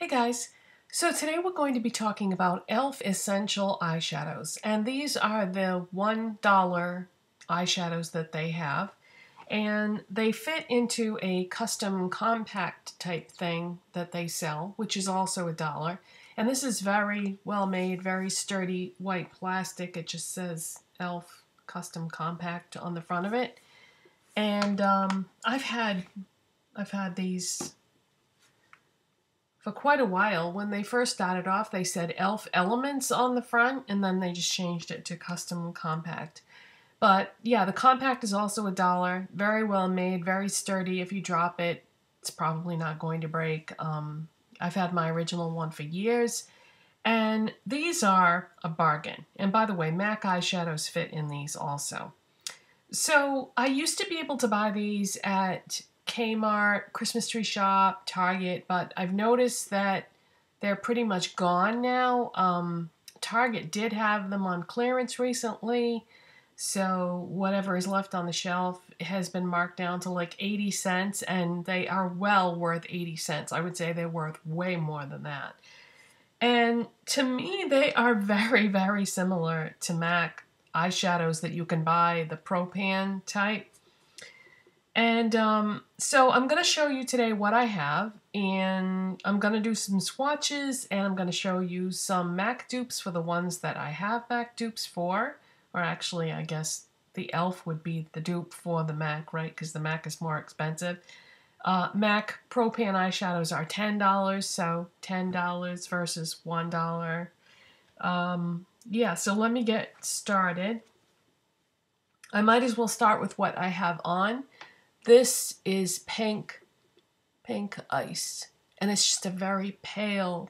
Hey guys, so today we're going to be talking about e.l.f. Essential Eyeshadows, and these are the $1 eyeshadows that they have, and they fit into a custom compact type thing that they sell, which is also $1. And this is very well made, very sturdy white plastic. It just says e.l.f. Custom Compact on the front of it, and I've had these for quite a while. When they first started off, they said e.l.f. Elements on the front, and then they just changed it to Custom Compact. But yeah, the compact is also $1. Very well made, very sturdy. If you drop it, it's probably not going to break. I've had my original one for years, and these are a bargain. And by the way, MAC eyeshadows fit in these also. So I used to be able to buy these at Kmart, Christmas Tree Shop, Target, but I've noticed that they're pretty much gone now. Target did have them on clearance recently, so whatever is left on the shelf has been marked down to like 80 cents, and they are well worth 80 cents. I would say they're worth way more than that. And to me, they are very, very similar to MAC eyeshadows that you can buy, the Pro Pan type. And so I'm going to show you today what I have, and I'm going to do some swatches, and I'm going to show you some MAC dupes for the ones that I have MAC dupes for. Or actually, I guess the e.l.f. would be the dupe for the MAC, right? Because the MAC is more expensive. MAC Pro Pan eyeshadows are $10, so $10 versus $1. Yeah, so let me get started. I might as well start with what I have on. This is pink ice, and it's just a very pale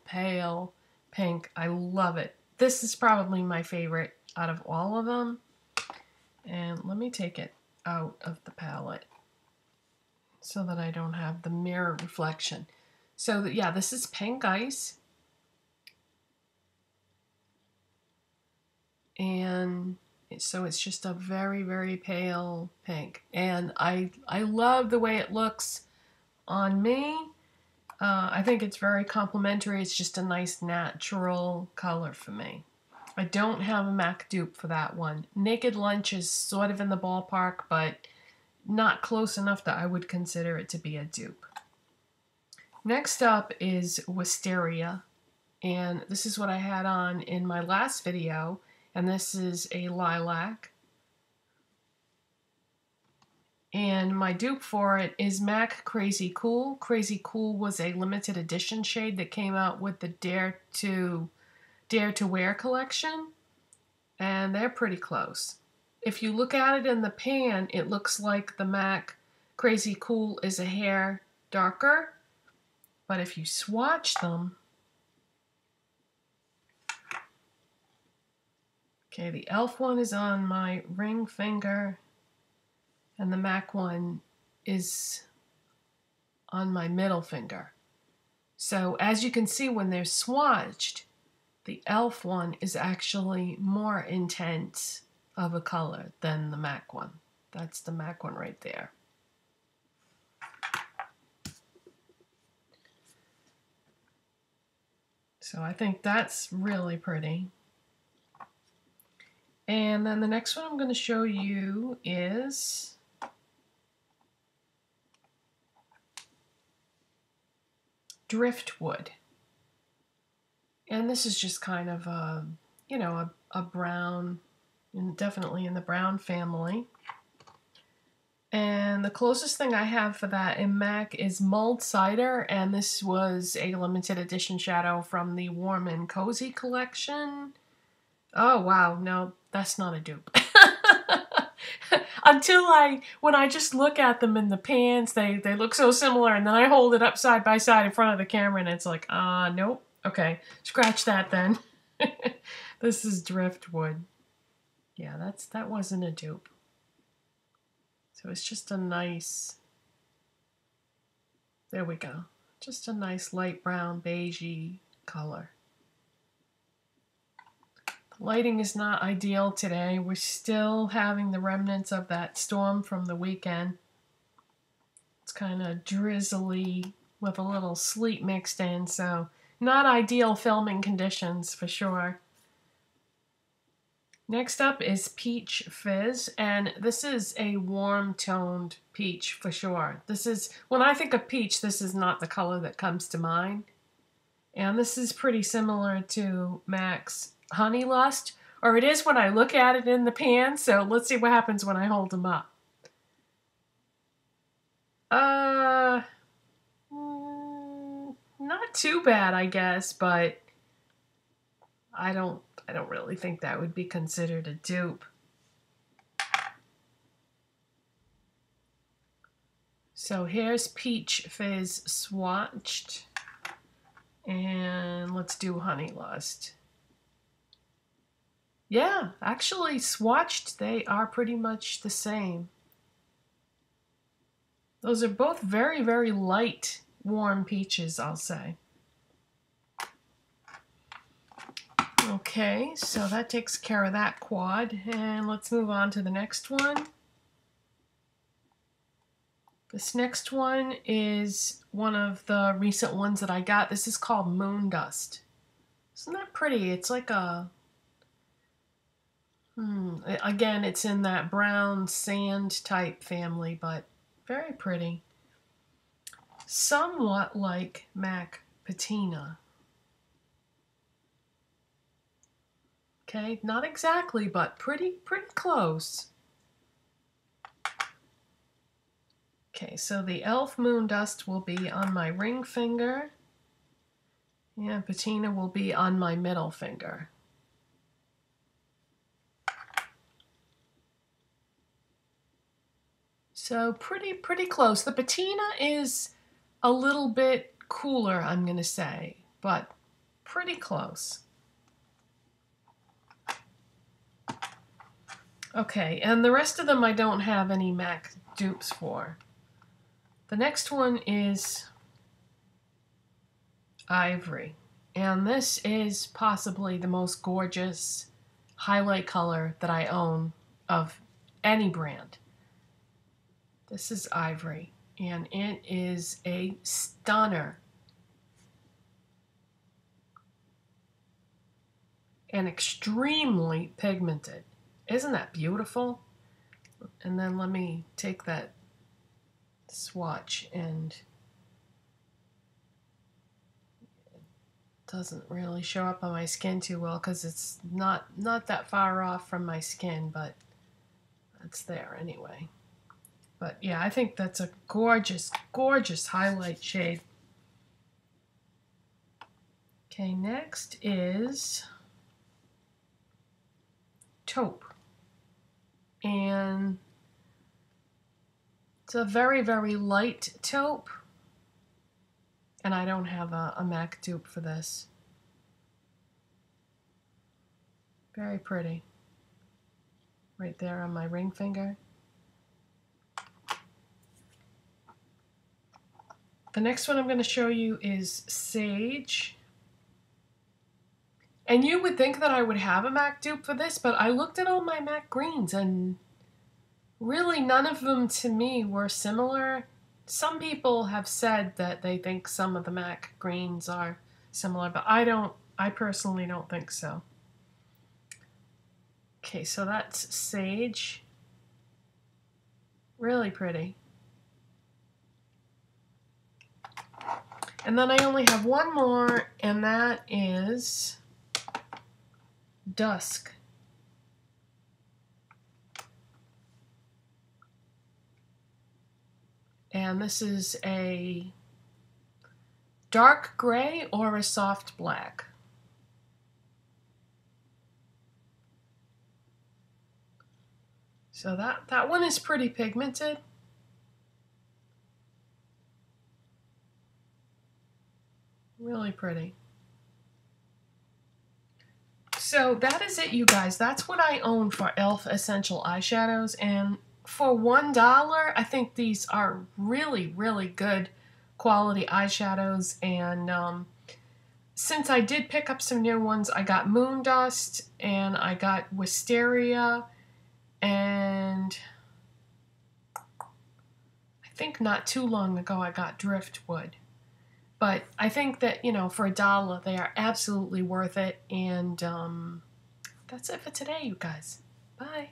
pink. I love it. This is probably my favorite out of all of them. And let me take it out of the palette so that I don't have the mirror reflection. So yeah, this is pink ice. And so it's just a very, very pale pink. And I love the way it looks on me. I think it's very complimentary. It's just a nice natural color for me. I don't have a MAC dupe for that one. Naked Lunch is sort of in the ballpark, but not close enough that I would consider it to be a dupe. Next up is Wisteria. And this is what I had on in my last video. And this is a lilac. And my dupe for it is MAC Crazy Cool. Crazy Cool was a limited edition shade that came out with the Dare to Wear collection. And they're pretty close. If you look at it in the pan, it looks like the MAC Crazy Cool is a hair darker. But if you swatch them, okay, the e.l.f. one is on my ring finger, and the MAC one is on my middle finger. So as you can see, when they're swatched, the e.l.f. one is actually more intense of a color than the MAC one. That's the MAC one right there. So I think that's really pretty. And then the next one I'm going to show you is Driftwood. And this is just kind of a, you know, a brown, and definitely in the brown family. And the closest thing I have for that in MAC is Mulled Cider, and this was a limited edition shadow from the Warm and Cozy collection. Oh wow, no, that's not a dupe. When I just look at them in the pans, they look so similar, and then I hold it up side by side in front of the camera, and it's like, nope. Okay, scratch that then. This is Driftwood. Yeah, that wasn't a dupe. So it's just a nice, there we go. Just a nice light brown, beigey color. The lighting is not ideal today. We're still having the remnants of that storm from the weekend. It's kind of drizzly with a little sleet mixed in, so Not ideal filming conditions for sure. Next up is Peach Fizz, and this is a warm toned peach for sure. This is, when I think of peach, this is not the color that comes to mind. And this is pretty similar to MAC's Honey Lust, or it is when I look at it in the pan, so let's see what happens when I hold them up. Not too bad, I guess, but I don't really think that would be considered a dupe. So here's Peach Fizz swatched, and let's do Honey Lust. Yeah, actually swatched, they are pretty much the same. Those are both very, very light, warm peaches, I'll say. Okay, so that takes care of that quad, and let's move on to the next one. This next one is one of the recent ones that I got. This is called Moon Dust. Isn't that pretty? It's like a... again, it's in that brown sand type family, but very pretty. Somewhat like MAC Patina. Okay, not exactly, but pretty close. Okay, so the e.l.f. Moon Dust will be on my ring finger, and Patina will be on my middle finger. So pretty close. The Patina is a little bit cooler, I'm going to say, but pretty close. Okay, and the rest of them I don't have any MAC dupes for. The next one is Ivory, and this is possibly the most gorgeous highlight color that I own of any brand. This is Ivory, and it is a stunner. And extremely pigmented. Isn't that beautiful? And then let me take that swatch, and it doesn't really show up on my skin too well because it's not that far off from my skin, but it's there anyway. But yeah, I think that's a gorgeous highlight shade. Okay, next is Taupe. And it's a very light taupe. And I don't have a MAC dupe for this. Very pretty. Right there on my ring finger. The next one I'm going to show you is Sage. And you would think that I would have a MAC dupe for this, but I looked at all my MAC greens and really none of them to me were similar. Some people have said that they think some of the MAC greens are similar, but I personally don't think so. Okay, so that's Sage. Really pretty. And then I only have one more, and that is Dusk. And this is a dark gray or a soft black. So that one is pretty pigmented. Really pretty. So that is it, you guys. That's what I own for e.l.f. Essential Eyeshadows. And for $1, I think these are really good quality eyeshadows. And since I did pick up some new ones, I got Moon Dust and I got Wisteria, and I think not too long ago I got Driftwood. But I think that, you know, for $1, they are absolutely worth it. And that's it for today, you guys. Bye.